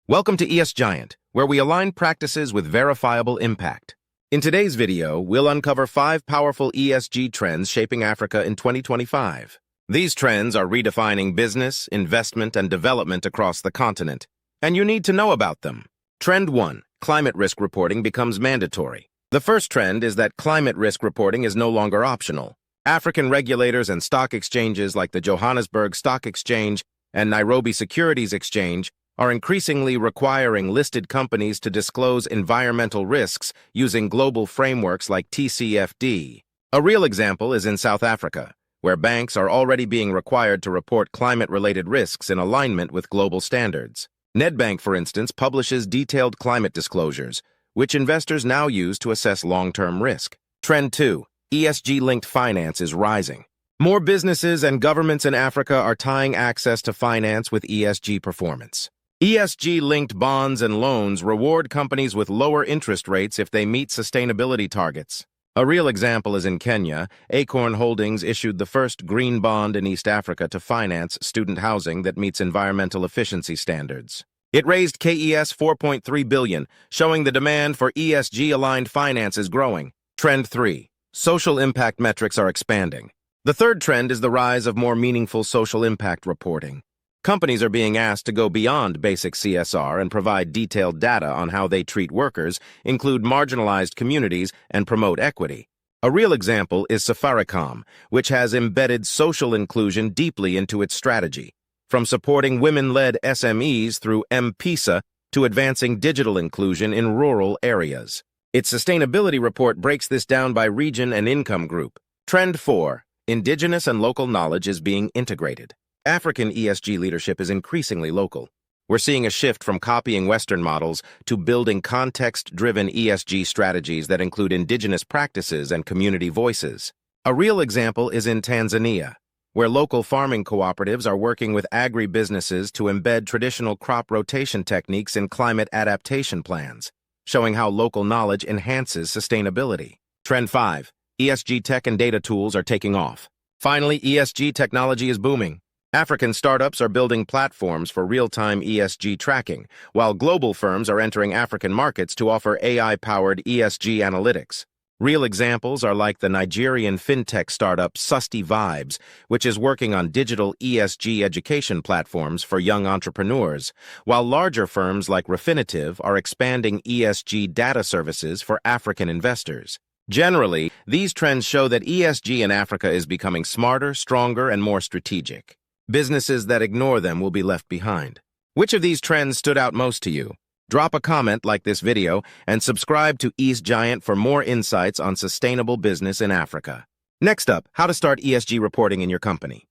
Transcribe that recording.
Welcome to ES Giant, where we align practices with verifiable impact. In today's video, we'll uncover 5 powerful ESG trends shaping Africa in 2025. These trends are redefining business, investment, and development across the continent, and you need to know about them. Trend 1. Climate risk reporting becomes mandatory. The first trend is that climate risk reporting is no longer optional. African regulators and stock exchanges like the Johannesburg Stock Exchange and Nairobi Securities Exchange are increasingly requiring listed companies to disclose environmental risks using global frameworks like TCFD. A real example is in South Africa, where banks are already being required to report climate-related risks in alignment with global standards. Nedbank, for instance, publishes detailed climate disclosures, which investors now use to assess long-term risk. Trend 2. ESG-linked finance is rising. More businesses and governments in Africa are tying access to finance with ESG performance. ESG-linked bonds and loans reward companies with lower interest rates if they meet sustainability targets. A real example is in Kenya. Acorn Holdings issued the first green bond in East Africa to finance student housing that meets environmental efficiency standards. It raised KES 4.3 billion, showing the demand for ESG-aligned finance is growing. Trend 3. Social impact metrics are expanding. The third trend is the rise of more meaningful social impact reporting. Companies are being asked to go beyond basic CSR and provide detailed data on how they treat workers, include marginalized communities, and promote equity. A real example is Safaricom, which has embedded social inclusion deeply into its strategy, from supporting women-led SMEs through M-Pesa to advancing digital inclusion in rural areas. Its sustainability report breaks this down by region and income group. Trend 4. Indigenous and local knowledge is being integrated. African ESG leadership is increasingly local. We're seeing a shift from copying Western models to building context-driven ESG strategies that include indigenous practices and community voices. A real example is in Tanzania, where local farming cooperatives are working with agribusinesses to embed traditional crop rotation techniques in climate adaptation plans, showing how local knowledge enhances sustainability. Trend 5. ESG tech and data tools are taking off. Finally, ESG technology is booming. African startups are building platforms for real-time ESG tracking, while global firms are entering African markets to offer AI-powered ESG analytics. Real examples are like the Nigerian fintech startup Susty Vibes, which is working on digital ESG education platforms for young entrepreneurs, while larger firms like Refinitiv are expanding ESG data services for African investors. Generally, these trends show that ESG in Africa is becoming smarter, stronger, and more strategic. Businesses that ignore them will be left behind. Which of these trends stood out most to you? Drop a comment like this video and subscribe to ES Giant for more insights on sustainable business in Africa. Next up, how to start ESG reporting in your company.